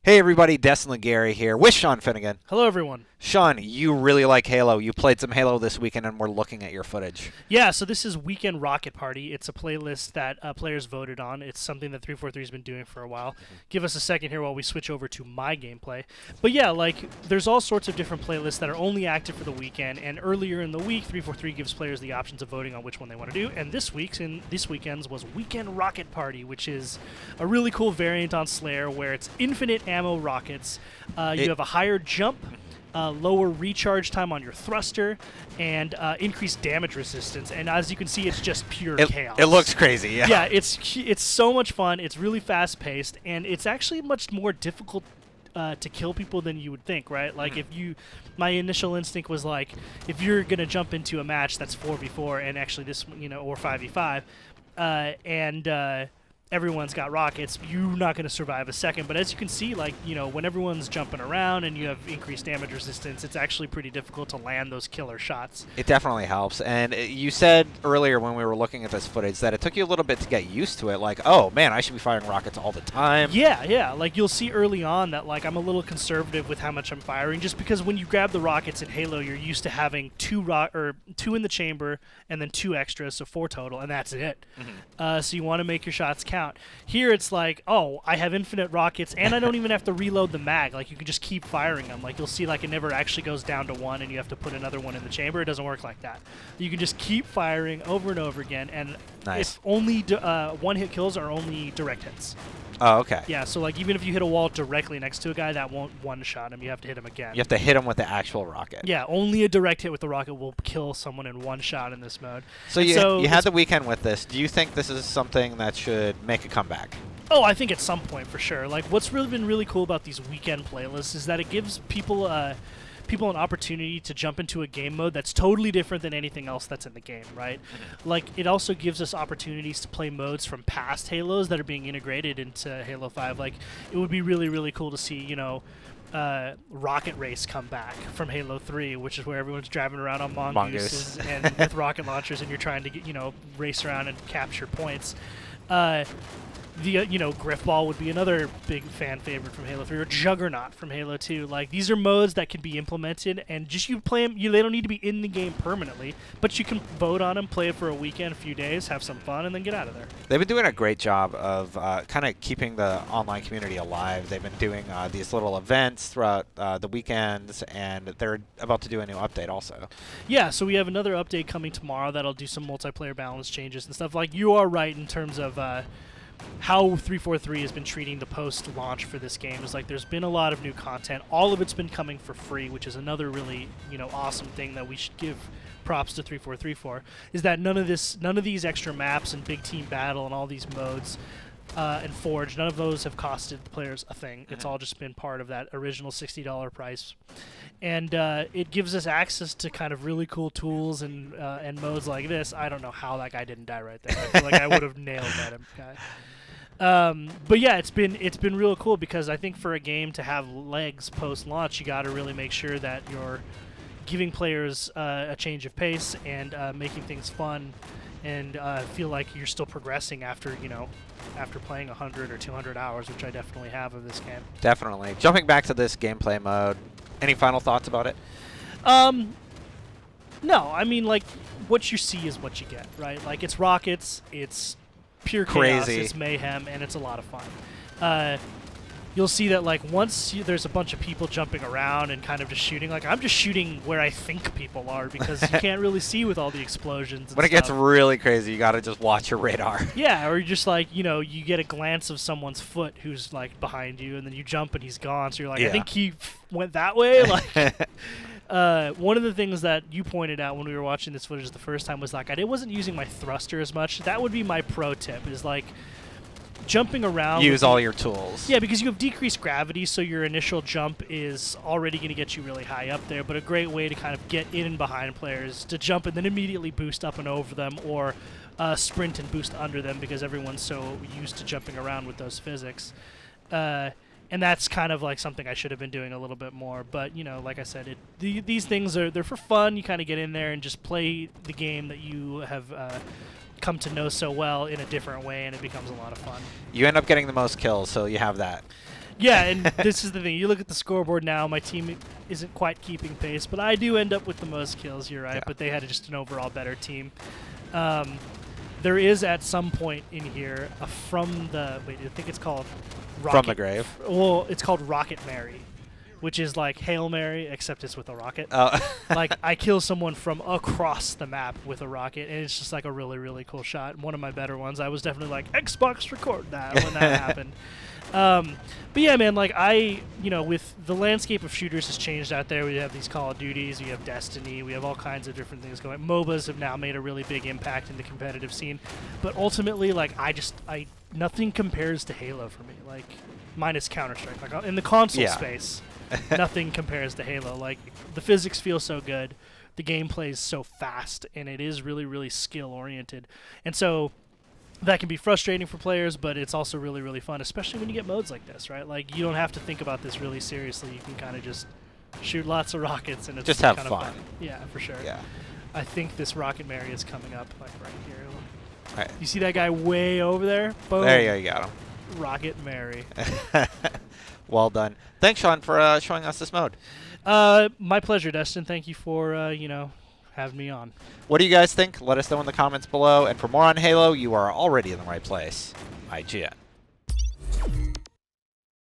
Hey everybody, Destin Gary here with Sean Finnegan. Hello everyone. Sean, you really like Halo. You played some Halo this weekend and we're looking at your footage. Yeah, so this is Weekend Rocket Party. It's a playlist that players voted on. It's something that 343 has been doing for a while. Give us a second here while we switch over to my gameplay. But yeah, like, there's all sorts of different playlists that are only active for the weekend, and earlier in the week, 343 gives players the options of voting on which one they want to do, and this weekend's was Weekend Rocket Party, which is a really cool variant on Slayer where it's infinite ammo rockets. You have a higher jump, lower recharge time on your thruster, and increased damage resistance. And as you can see, it's just pure chaos. It looks crazy, yeah. Yeah, it's so much fun. It's really fast-paced, and it's actually much more difficult to kill people than you would think, right? Like, my initial instinct was like, if you're gonna jump into a match that's 4v4, and actually this, or 5v5, and everyone's got rockets, you're not going to survive a second. But as you can see, like, when everyone's jumping around and you have increased damage resistance, it's actually pretty difficult to land those killer shots. It definitely helps. And you said earlier when we were looking at this footage that it took you a little bit to get used to it. Like, oh, man, I should be firing rockets all the time. Yeah. Like, you'll see early on that, like, I'm a little conservative with how much I'm firing, just because when you grab the rockets in Halo, you're used to having two in the chamber and then 2 extras, so 4 total, and that's it. So you want to make your shots count. Here it's like, oh, I have infinite rockets, and I don't even have to reload the mag. Like, you can just keep firing them. Like, you'll see, like, it never actually goes down to 1, and you have to put another one in the chamber. It doesn't work like that. You can just keep firing over and over again, and if only one-hit kills are only direct hits. Oh, okay. Yeah, so, like, even if you hit a wall directly next to a guy, that won't one-shot him. You have to hit him again. You have to hit him with the actual rocket. Yeah, only a direct hit with the rocket will kill someone in one shot in this mode. So you had the weekend with this. Do you think this is something that should make a comeback? Oh, I think at some point for sure. Like, what's really been really cool about these weekend playlists is that it gives people an opportunity to jump into a game mode that's totally different than anything else that's in the game, right? Like, it also gives us opportunities to play modes from past Halos that are being integrated into Halo 5. Like, it would be really, really cool to see, Rocket Race come back from Halo 3, which is where everyone's driving around on mongooses and with rocket launchers, and you're trying to race around and capture points. Griffball would be another big fan favorite from Halo 3, or Juggernaut from Halo 2. Like, these are modes that can be implemented, and just you play them. They don't need to be in the game permanently, but you can vote on them, play it for a weekend, a few days, have some fun, and then get out of there. They've been doing a great job of kind of keeping the online community alive. They've been doing these little events throughout the weekends, and they're about to do a new update also. Yeah, so we have another update coming tomorrow that'll do some multiplayer balance changes and stuff. Like, you are right in terms of how 343 has been treating the post-launch for this game. Is like, there's been a lot of new content. All of it's been coming for free, which is another really awesome thing that we should give props to 343 for. Is that none of these extra maps and big team battle and all these modes and Forge, none of those have costed the players a thing. It's all just been part of that original $60 price, and it gives us access to kind of really cool tools and modes like this. I don't know how that guy didn't die right there. I feel like I would have nailed that guy. But yeah, it's been real cool, because I think for a game to have legs post-launch, you got to really make sure that you're giving players a change of pace and making things fun, and feel like you're still progressing after playing 100 or 200 hours, which I definitely have of this game. Definitely. Jumping back to this gameplay mode, any final thoughts about it? No, I mean, like, what you see is what you get, right? Like, it's rockets, it's pure chaos, crazy, it's mayhem, and it's a lot of fun. You'll see that, like, once there's a bunch of people jumping around and kind of just shooting, like, I'm just shooting where I think people are, because you can't really see with all the explosions and when it gets really crazy, you got to just watch your radar. Yeah, or you're just like, you get a glance of someone's foot who's, like, behind you, and then you jump and he's gone, so you're like, I think he went that way. Like, one of the things that you pointed out when we were watching this footage the first time was, like, I wasn't using my thruster as much. That would be my pro tip, is, like, jumping around. Use all your tools. Yeah, because you have decreased gravity, so your initial jump is already going to get you really high up there. But a great way to kind of get in and behind players, to jump and then immediately boost up and over them, or sprint and boost under them, because everyone's so used to jumping around with those physics. And that's kind of like something I should have been doing a little bit more. But, like I said, these things they're for fun. You kind of get in there and just play the game that you have come to know so well in a different way, and it becomes a lot of fun. You end up getting the most kills, so you have that. Yeah, and this is the thing. You look at the scoreboard now, my team isn't quite keeping pace, but I do end up with the most kills, you're right, Yeah. but they had just an overall better team. There is at some point in here I think it's called Rocket. From the grave. Well, it's called Rocket Mary, which is like Hail Mary, except it's with a rocket. Oh. Like, I kill someone from across the map with a rocket, and it's just like a really, really cool shot. One of my better ones. I was definitely like, Xbox record that when that happened. But yeah, man, like with the landscape of shooters has changed out there. We have these Call of Duties, we have Destiny, we have all kinds of different things going. MOBAs have now made a really big impact in the competitive scene. But ultimately, like, nothing compares to Halo for me. Like, minus Counter-Strike. Like, in the console space, nothing compares to Halo. Like, the physics feel so good, the gameplay is so fast, and it is really, really skill-oriented. And so that can be frustrating for players, but it's also really, really fun, especially when you get modes like this, right? Like, you don't have to think about this really seriously. You can kind of just shoot lots of rockets, and it's just have kind fun. of fun. Yeah, for sure. Yeah. I think this Rocket Mary is coming up, like, right here. Right. You see that guy way over there? Boom. There you go. You got him. Rocket Mary. Well done. Thanks, Sean, for showing us this mode. My pleasure, Destin. Thank you for, having me on. What do you guys think? Let us know in the comments below. And for more on Halo, you are already in the right place. IGN.